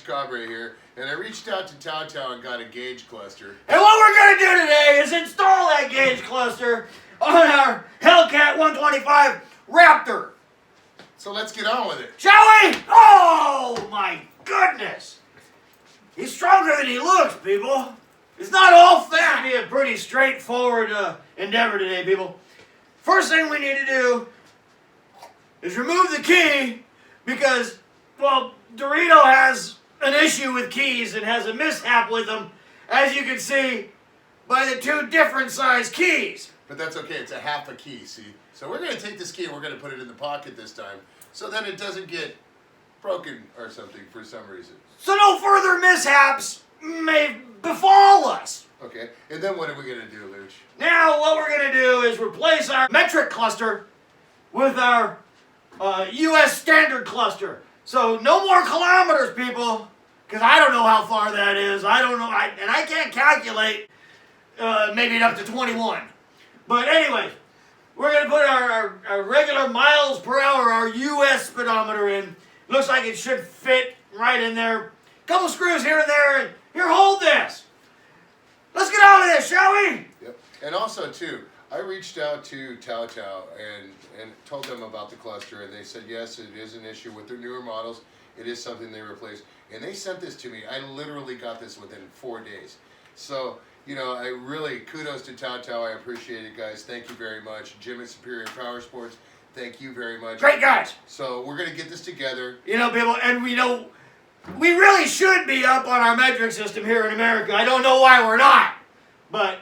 Cabre here, and I reached out to Tao Tao and got a gauge cluster. And what we're going to do today is install that gauge cluster on our Hellcat 125 Raptor. So let's get on with it. Shall we? Oh my goodness! He's stronger than he looks, people. It's not all fat. This will be a pretty straightforward endeavor today, people. First thing we need to do is remove the key because, well, Dorito has an issue with keys and has a mishap with them, as you can see by the two different size keys. But that's okay, it's a half a key, see? So we're going to take this key and we're going to put it in the pocket this time so that it doesn't get broken or something for some reason. So no further mishaps may befall us. Okay, and then what are we going to do, Luch? Now what we're going to do is replace our metric cluster with our US standard cluster. So no more kilometers, people, because I don't know how far that is. I don't know, and I can't calculate maybe up to 21. But anyway, we're going to put our regular miles per hour, our US speedometer in. Looks like it should fit right in there. Couple screws here and there, and here, hold this. Let's get on with this, shall we? Yep. And also, too, I reached out to Tao Tao and told them about the cluster, and they said, yes, it is an issue with their newer models. It is something they replaced. And they sent this to me. I literally got this within 4 days. So, you know, I really, kudos to Tao Tao. I appreciate it, guys. Thank you very much. Jim at Superior Power Sports, thank you very much. Great guys. So we're going to get this together. You know, people, and we really should be up on our metric system here in America. I don't know why we're not, but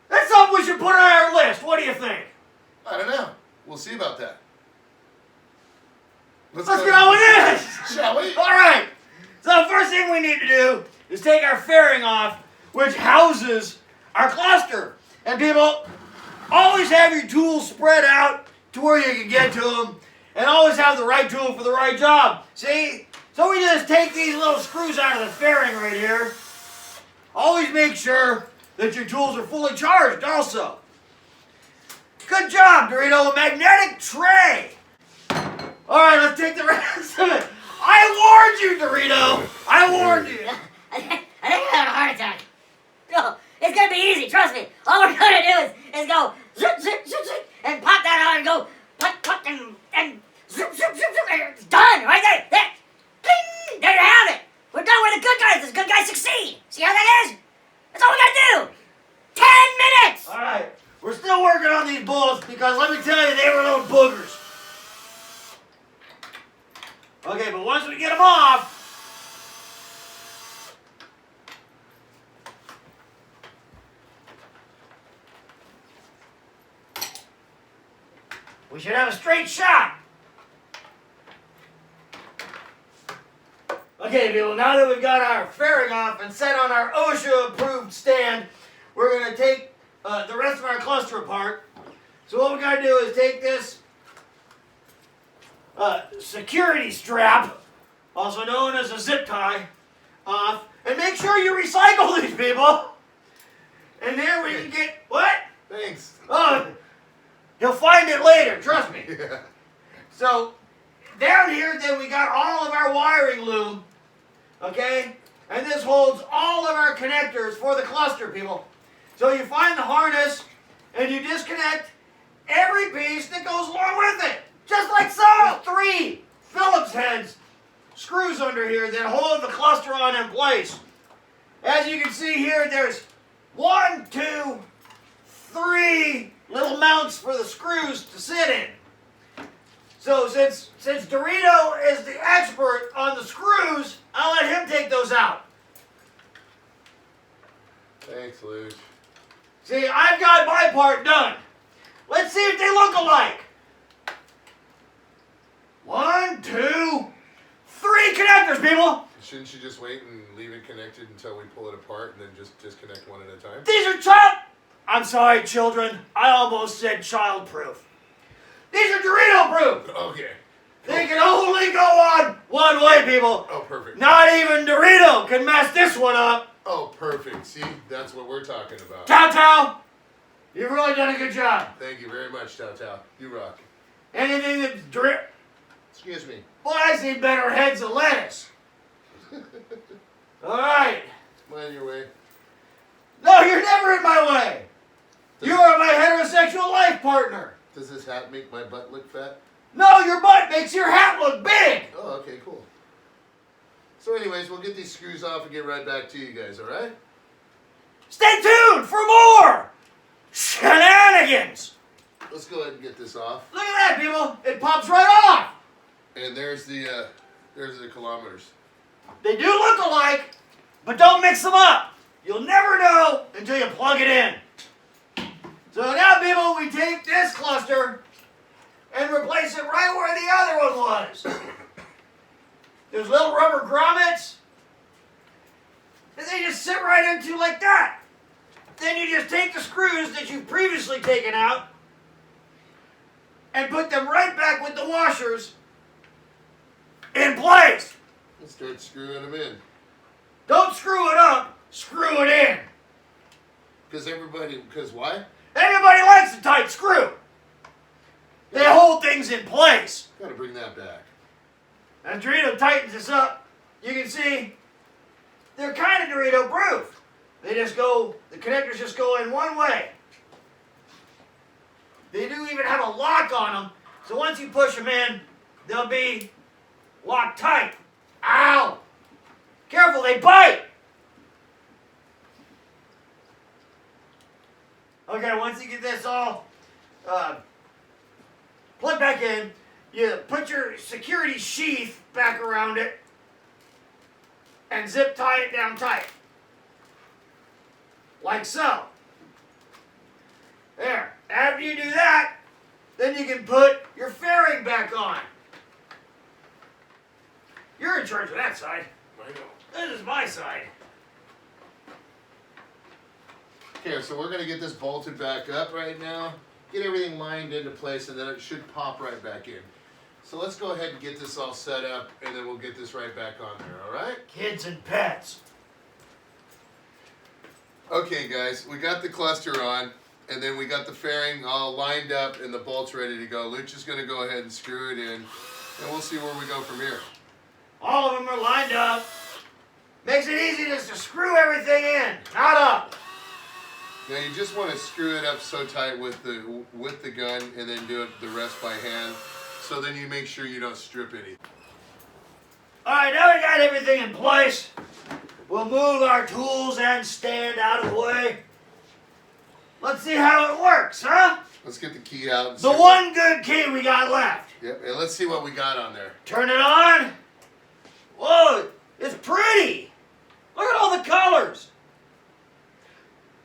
that's something we should put on our list. What do you think? I don't know. We'll see about that. Let's get on with this! Shall we? All right. So the first thing we need to do is take our fairing off, which houses our cluster. And people, always have your tools spread out to where you can get to them, and always have the right tool for the right job. See? So we just take these little screws out of the fairing right here. Always make sure that your tools are fully charged also. Good job, Dorito. Magnetic tray. All right, let's take the rest of it. I warned you, Dorito. I warned you. I think I'm having a heart attack. No, it's gonna be easy. Trust me. All we're gonna do is go zip, zip, zip, zip, and pop that on and go pluck, pluck, and zip, zip, zip, zip, and it's done right there. There, ding, there you have it. We're done with the good guys. The good guys succeed. See how that is? That's all we gotta do. 10 minutes. All right, we're still working on these bullets because let me tell you, they were little boogers. Okay, but once we get them off, we should have a straight shot. Okay, people, now that we've got our fairing off and set on our OSHA-approved stand, we're going to take the rest of our cluster apart. So what we got to do is take this security strap, also known as a zip tie, off, and make sure you recycle these, people. And there we can get, what? Thanks. Oh, you'll find it later, trust me. Yeah. So, down here, then we got all of our wiring loom, okay? And this holds all of our connectors for the cluster, people. So you find the harness, and you disconnect every piece that goes along with it. Just like so. 3 Phillips heads, screws under here that hold the cluster on in place. As you can see here, there's 1, 2, 3 little mounts for the screws to sit in. So since Dorito is the expert on the screws, I'll let him take those out. Thanks, Luch. See, I've got my part done. Let's see if they look alike. 1, 2, 3 connectors, people. Shouldn't you just wait and leave it connected until we pull it apart and then just disconnect one at a time? These are I'm sorry, children. I almost said child-proof. These are Dorito-proof. Okay. They can only go on one way, people. Oh, perfect. Not even Dorito can mess this one up. Oh, perfect. See, that's what we're talking about. Tao Tao, you've really done a good job. Thank you very much, Tao Tao. You rock. Anything that's Excuse me. Boy, I see better heads of lettuce. All right. Mind your way. No, you're never in my way. You are my heterosexual life partner. Does this hat make my butt look fat? No, your butt makes your hat look big. Oh, okay, cool. So anyways, we'll get these screws off and get right back to you guys, alright? Stay tuned for more shenanigans. Let's go ahead and get this off. Look at that, people. It pops right off. And there's the kilometers. They do look alike, but don't mix them up. You'll never know until you plug it in. So now, people, we take this cluster and replace it right where the other one was. There's little rubber grommets, and they just sit right into like that. Then you just take the screws that you've previously taken out and put them right back with the washers in place. Let's start screwing them in. Don't screw it up, screw it in. Because why? Everybody likes a tight screw. They hold things in place. Gotta bring that back. And Dorito tightens this up. You can see they're kind of Dorito proof. The connectors just go in one way. They do even have a lock on them. So once you push them in, they'll be locked tight. Ow! Careful, they bite! Okay, once you get this all plugged back in, you put your security sheath back around it and zip tie it down tight. Like so. There. After you do that, then you can put your fairing back on. You're in charge of that side. I know. This is my side. Okay, so we're gonna get this bolted back up right now, get everything lined into place, and then it should pop right back in. So let's go ahead and get this all set up, and then we'll get this right back on there, alright? Kids and pets. Okay guys, we got the cluster on, and then we got the fairing all lined up and the bolts ready to go. Luke's just gonna go ahead and screw it in, and we'll see where we go from here. All of them are lined up. Makes it easy just to screw everything in, not up. Now you just want to screw it up so tight with the gun, and then do it the rest by hand. So then you make sure you don't strip anything. All right, now we got everything in place. We'll move our tools and stand out of the way. Let's see how it works, huh? Let's get the key out. And The one good key we got left. Yep, and let's see what we got on there. Turn it on. Whoa, it's pretty. Look at all the colors.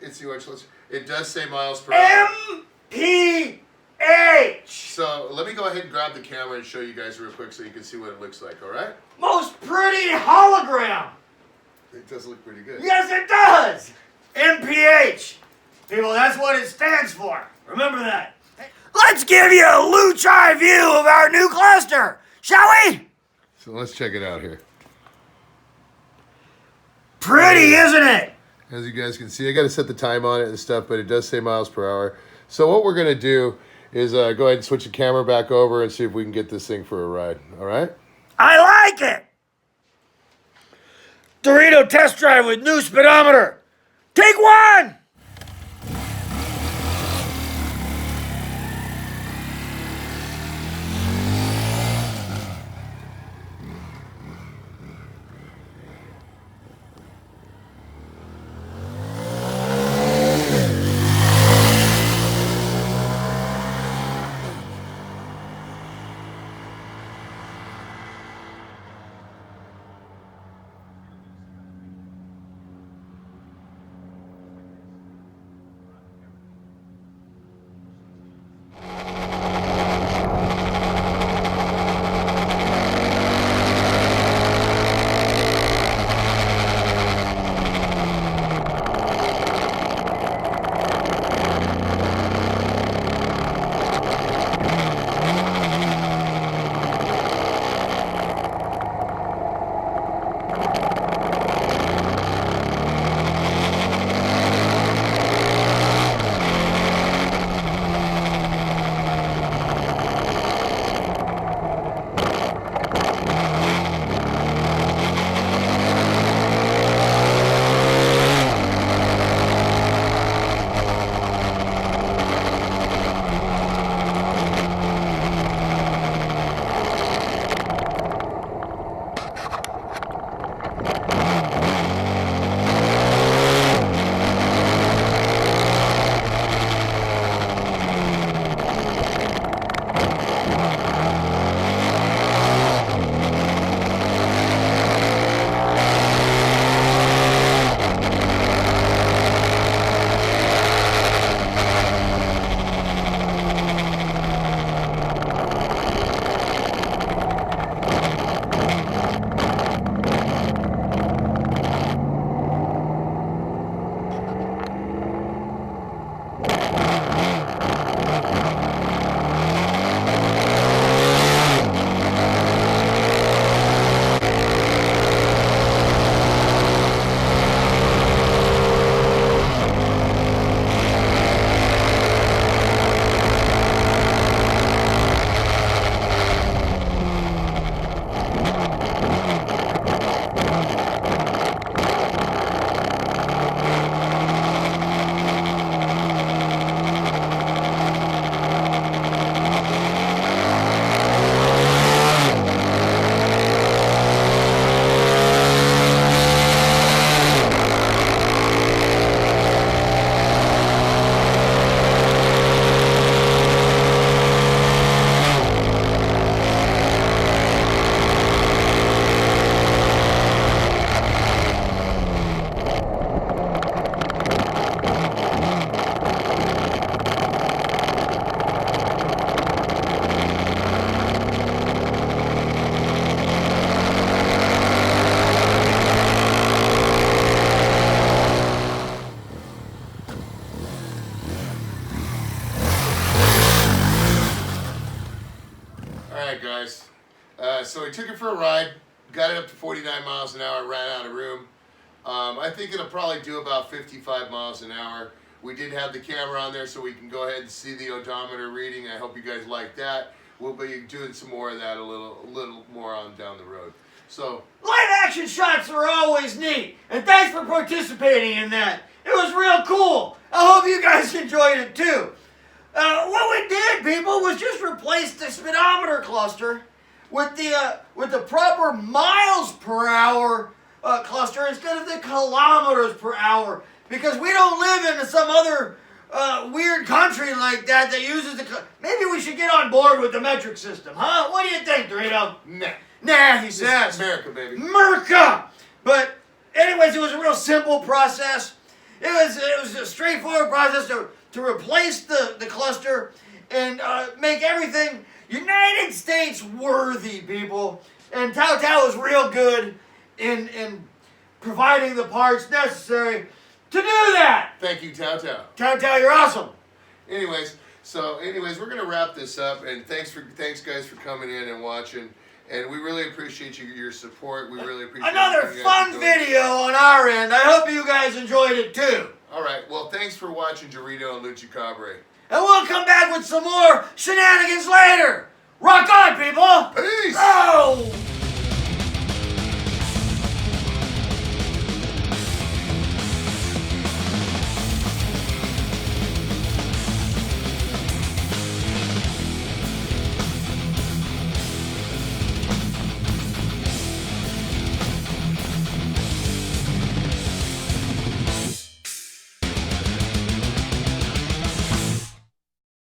It's it does say miles per hour. MPH. So let me go ahead and grab the camera and show you guys real quick so you can see what it looks like, alright? Most pretty hologram. It does look pretty good. Yes, it does. MPH. People, that's what it stands for. Remember that. Let's give you a luge eye view of our new cluster, shall we? So let's check it out here. Pretty, isn't it? As you guys can see, I got to set the time on it and stuff, but it does say miles per hour. So what we're going to do is go ahead and switch the camera back over and see if we can get this thing for a ride. All right? I like it. Dorito test drive with new speedometer. Take one. took it for a ride, got it up to 49 miles an hour, ran out of room. I think it'll probably do about 55 miles an hour. We did have the camera on there so we can go ahead and see the odometer reading. I hope you guys like that. We'll be doing some more of that a little more on down the road. So live action shots are always neat, and thanks for participating in that. It was real cool. I hope you guys enjoyed it too. What we did, people, was just replace the speedometer cluster with the proper miles per hour cluster instead of the kilometers per hour, because we don't live in some other weird country like that uses the. Maybe we should get on board with the metric system, huh? What do you think, Dorito? Nah, he says. America, baby. America! But anyways, it was a real simple process. It was a straightforward process to replace the cluster and make everything United States worthy, people. And Tao Tao is real good in providing the parts necessary to do that. Thank you, Tao Tao. Tao Tao, you're awesome. Anyways, we're gonna wrap this up, and thanks guys for coming in and watching, and we really appreciate your support. We really appreciate another what you guys fun are doing. video on our end. I hope you guys enjoyed it too. All right, well, thanks for watching Dorito and Lucha Cabre. And we'll come back with some more shenanigans later. Rock on, people. Peace. Oh.